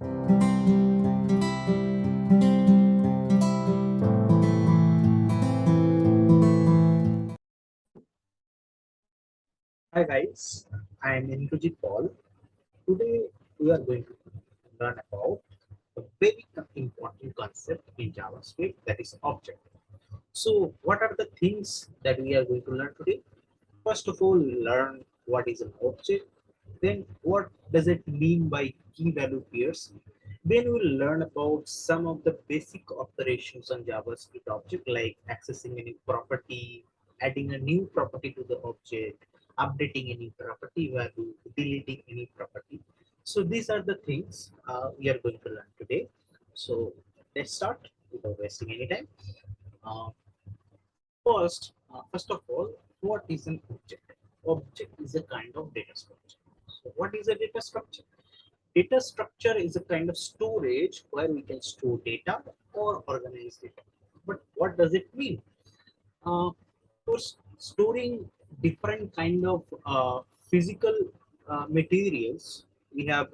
Hi guys, I am Indrajit Paul. Today we are going to learn about a very important concept in JavaScript, that is object. So what are the things that we are going to learn today? First of all, learn what is an object, then what does it mean by key value pairs. Then we'll learn about some of the basic operations on JavaScript object like accessing any property, adding a new property to the object, updating any property value, deleting any property. So these are the things we are going to learn today. So let's start without wasting any time. Uh, first of all, what is an object? Object is a kind of data structure. So what is a data structure? Data structure is a kind of storage where we can store data or organize data. But what does it mean? For storing different kind of physical materials, we have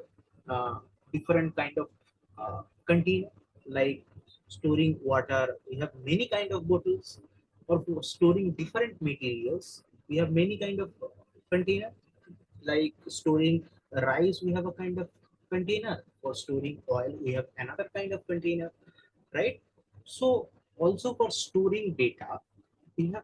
uh, different kind of container like storing water. We have many kind of bottles, or for storing different materials. We have many kind of container like storing rice. We have a kind of container. For storing oil, we have another kind of container, right? So also for storing data, we have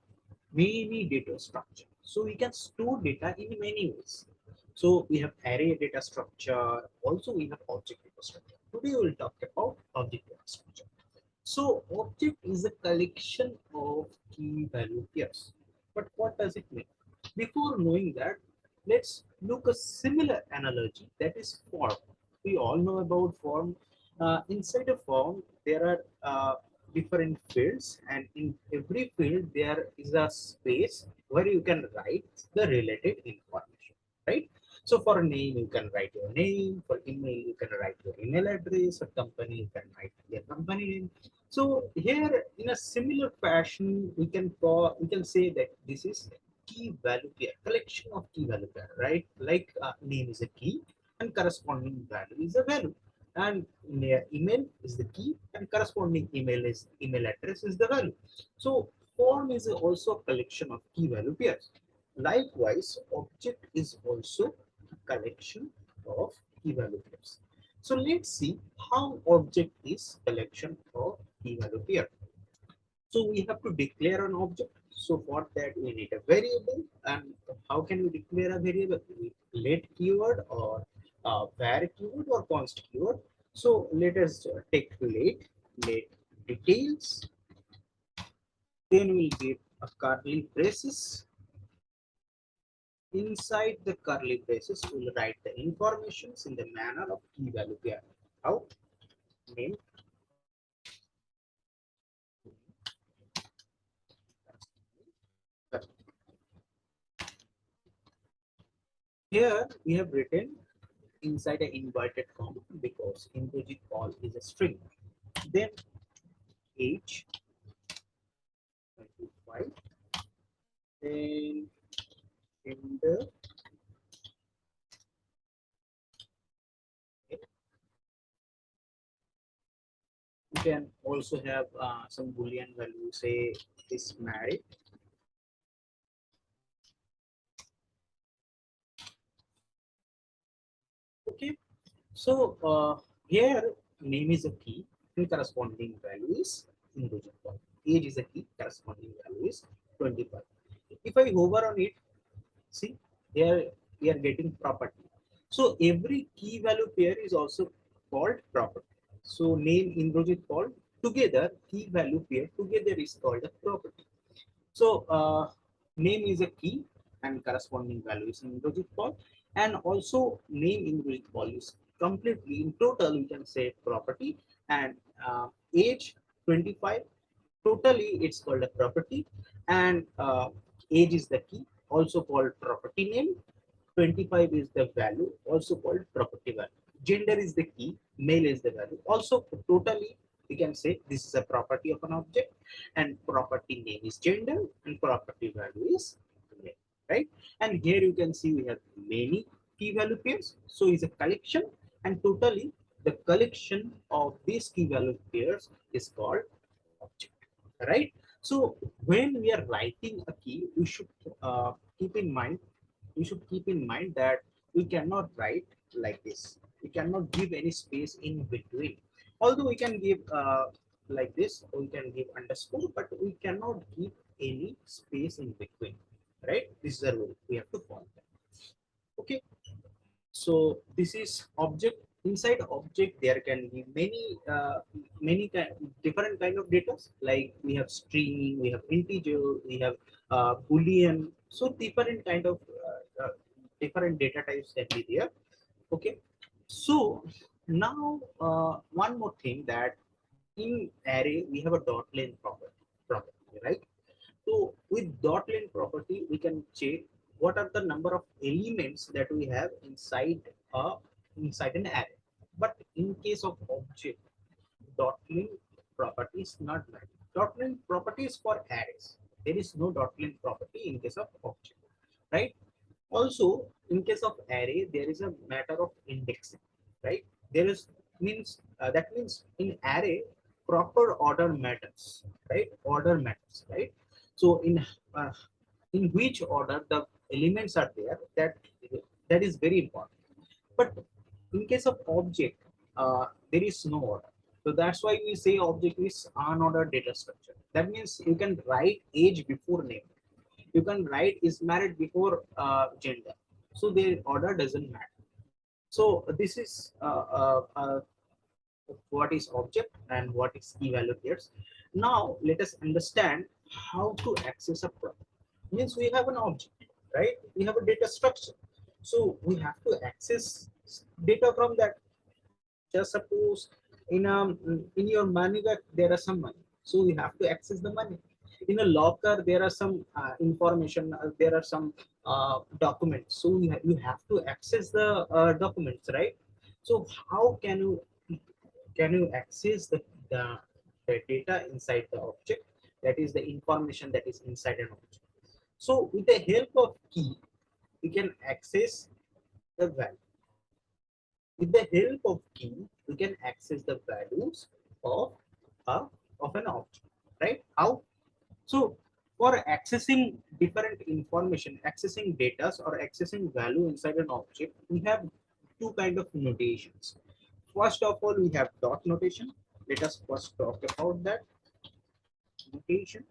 many data structure. So we can store data in many ways. So we have array data structure. Also we have object data structure. Today we will talk about object data structure. So object is a collection of key value pairs. But what does it mean? Before knowing that, let's look a similar analogy, that is form. We all know about form. Inside a form, there are different fields, and in every field there is a space where you can write the related information, right? So for a name, you can write your name. For email, you can write your email address. For company, you can write your company name. So here, in a similar fashion, we can say that this is key value pair, collection of key value pair, right? Like name is a key and corresponding value is a value, and email is the key and corresponding email address is the value. So form is also a collection of key value pairs. Likewise, object is also a collection of key value pairs. So let's see how object is collection of key value pair. So we have to declare an object. So for that we need a variable. And how can we declare a variable? We let keyword or var keyword or const keyword. So let us take let details. Then we'll get a curly braces. Inside the curly braces, we'll write the informations in the manner of key value pair. How? Name. Here we have written inside an inverted comma because Indrajit Paul is a string. Then age 25, then gender, you can also have some boolean value, say is married. Okay, so here name is a key and corresponding value is Indrajit Paul. Age is a key, corresponding value is 25. If I hover on it, see, here we are getting property. So every key value pair is also called property. So name Indrajit Paul together, key value pair together is called a property. So name is a key and corresponding value is Indrajit Paul, and also name Indrajit Paul is completely in total we can say property, and age 25 totally it's called a property, and age is the key also called property name. 25 is the value also called property value. Gender is the key, male is the value. Also totally we can say this is a property of an object, and property name is gender and property value is male, right? And here you can see we have many key value pairs. So it's a collection, and totally The collection of these key value pairs is called object, right? So when we are writing a key, we should keep in mind that we cannot write like this. We cannot give any space in between. Although we can give like this, we can give underscore, but we cannot give any space in between, right? This is a rule we have to follow. Okay, so this is object. Inside object there can be different kind of data, like we have string, we have integer, we have boolean. So different kind of different data types can be there. Okay, so now one more thing, that in array we have a dot length property, right? So with dot length property, we can check what are the number of elements that we have inside an array. But in case of object, dot length property is not valid. Dot length property is for arrays. There is no dot length property in case of object, right? Also, in case of array, there is a matter of indexing, right? There is means that means in array, proper order matters, right? Order matters, right? So uh, in which order the elements are there, that is very important. But in case of object, there is no order. So that's why we say object is unordered data structure. That means you can write age before name, you can write is married before gender, so their order doesn't matter. So this is what is object and what is key value pairs. Now let us understand how to access a problem. Means we have an object, right? We have a data structure, so we have to access data from that. Just suppose in your money bag there are some money, so we have to access the money. In a locker there are some information, there are some documents, so you have to access the documents, right? So how can you access the, the data inside the object, that is the information that is inside an object. So with the help of key we can access the value. With the help of key, we can access the values of a, of an object, right? How? So for accessing different information, accessing data or accessing value inside an object, we have two kind of notations. First of all, we have dot notation. Let us first talk about that notation.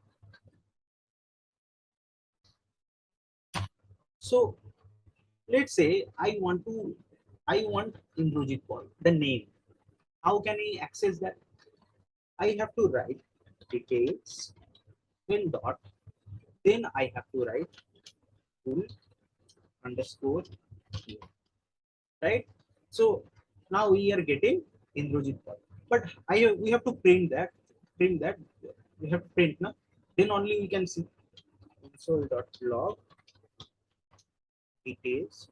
So let's say I want Indrajit Paul, the name. How can I access that? I have to write details, then dot, then I have to write full underscore here, right? So now we are getting Indrajit Paul, but we have to print that we have to print now. Then only we can see console.log details.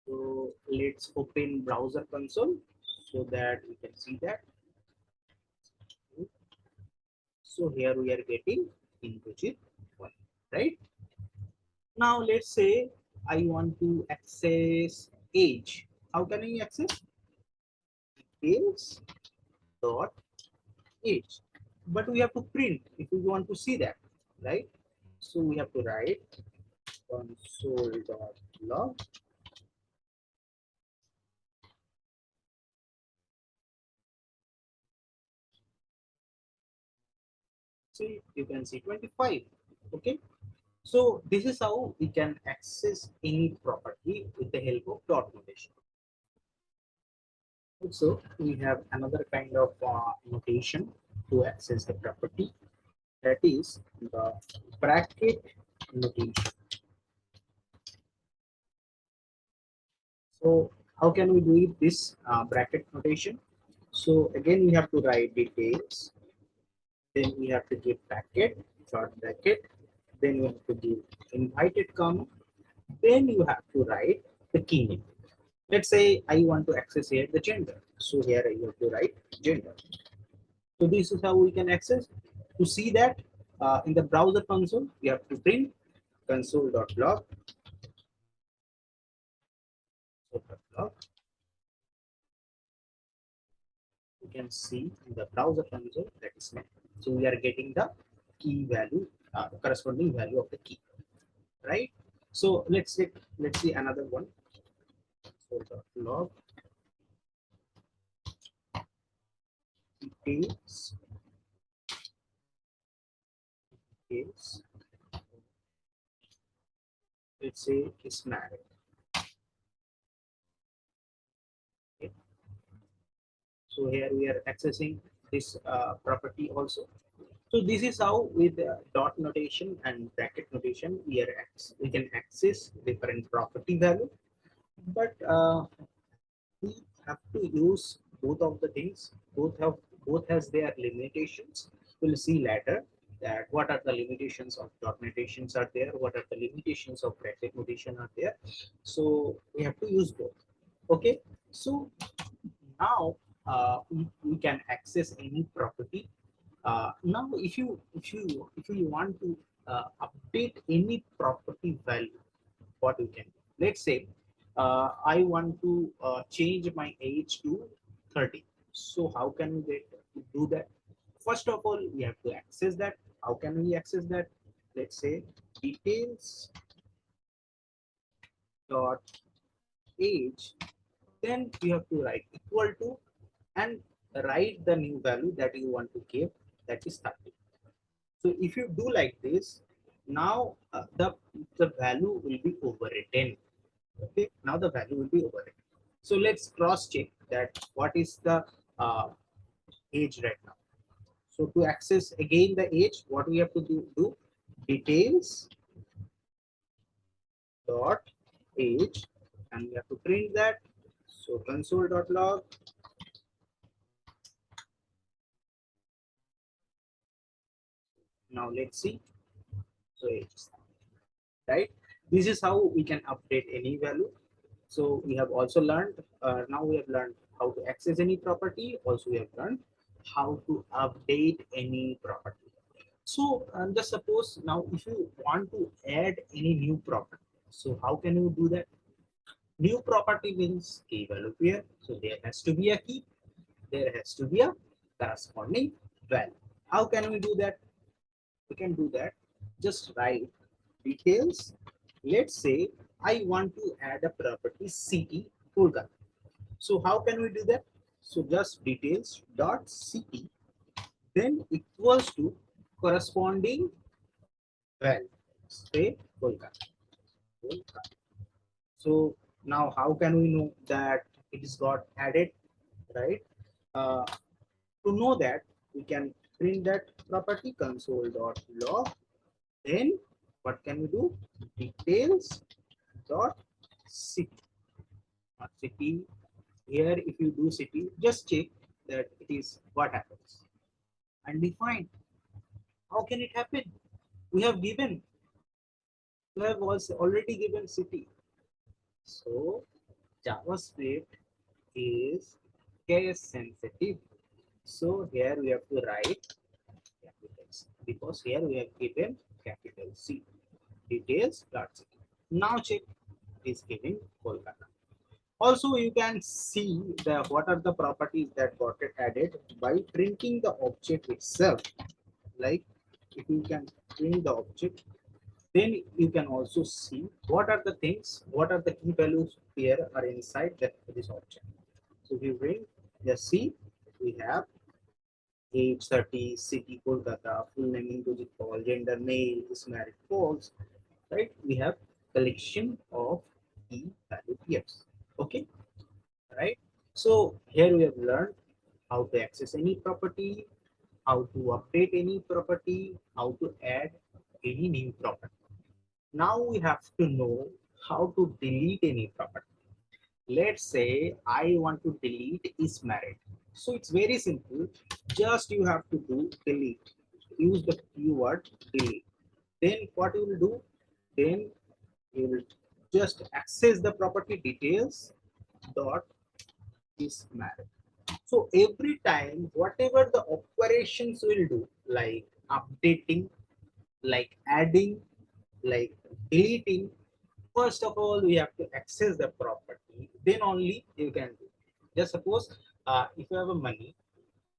So let's open browser console so that we can see that. So here we are getting Indrajit Paul, right? Now let's say I want to access age. How can I access? Details dot age. But we have to print if we want to see that, right? So we have to write console.log. See, you can see 25. Okay. So this is how we can access any property with the help of dot notation. Also, we have another kind of notation to access the property, that is the bracket notation. So how can we do it, this bracket notation? So again, we have to write details, then we have to give bracket, short bracket, then you have to give invited comma, then you have to write the key name. Let's say I want to access here the gender. So here I have to write gender. So this is how we can access. To see that in the browser console, we have to print console.log console.log. You can see in the browser console that is met. So we are getting the key value, corresponding value of the key, right? So let's see another one. Console.log details is, let's say, is married. Okay. So here we are accessing this property also. So this is how with dot notation and bracket notation we can access different property value, but we have to use both of the things. Both has their limitations. We'll see later that what are the limitations of dot notations are there, what are the limitations of bracket notation are there. So we have to use both. Okay, so now we can access any property. Now if you want to update any property value, what you can do? Let's say I want to change my age to 30. So how can we do that? First of all, we have to access that. How can we access that? Let's say details dot age, then you have to write equal to and write the new value that you want to give, that is 30. So if you do like this, now the value will be overwritten. Okay, now the value will be overwritten. So let's cross check that what is the uh, age right now. So to access again the age, what we have to do details dot age, and we have to print that. So console.log. Now let's see. So age, right? This is how we can update any value. So we have also learned, now we have learned how to access any property. Also we have learned how to update any property. So just suppose now if you want to add any new property, so how can you do that? New property means key value pair. So there has to be a key, there has to be a corresponding value. How can we do that? We can do that. Just write details. Let's say I want to add a property city Kolkata. So how can we do that? So just details dot city, then equals to corresponding value, say Kolkata. So now how can we know that it is got added, right? Uh, to know that, we can print that property console.log. Then what can we do? Details dot city. City. Here, if you do city, just check that it is what happens. Undefined. How can it happen? We have given. We have also already given city. So JavaScript is case sensitive. So here we have to write capitals because here we have given capital C. Details dot city. Now check is giving Kolkata. Also, you can see the what are the properties that got added by printing the object itself. Like if you can print the object, then you can also see what are the things, what are the key values here are inside this object. So if you bring, just see, we have age 30, city Kolkata, full name Indrajit Paul, gender male, is married false, right? We have collection of key value pairs. Okay, right? So here we have learned how to access any property, how to update any property, how to add any new property. Now we have to know how to delete any property. Let's say I want to delete is married. So it's very simple. Just you have to do delete. Use the keyword delete. Then what you will do? Then you will just access the property details dot is married. So every time, whatever the operations will do, like updating, like adding, like deleting, first of all, we have to access the property then only you can do. Just suppose if you have a money,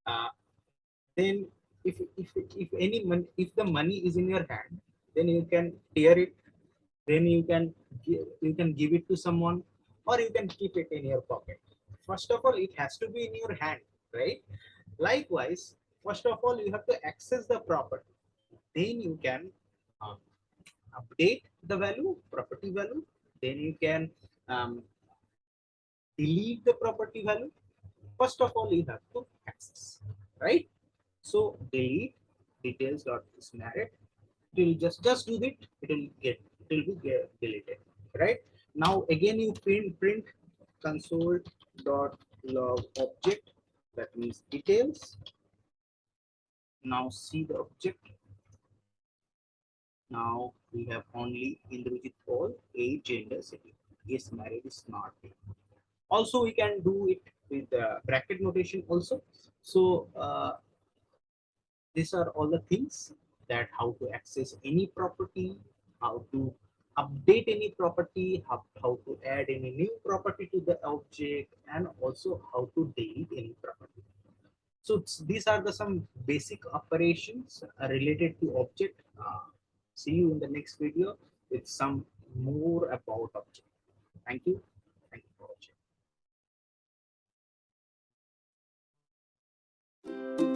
uh, then if any money, if the money is in your hand, then you can tear it, then you can give it to someone, or you can keep it in your pocket. First of all, it has to be in your hand, right? Likewise, first of all, you have to access the property, then you can um, update the value, property value, then you can um, delete the property value. First of all, you have to access, right? So delete details dot is married. It will just do it. It will be deleted, right? Now again you print console dot log object. That means details. Now see the object. Now we have only Indrajit Paul, age, gender, city. Yes, married is not. Also, we can do it with bracket notation also. So these are all the things, that how to access any property, how to update any property, how to add any new property to the object, and also how to delete any property. So these are the some basic operations related to object. See you in the next video with some more about object. Thank you. Thank you for watching.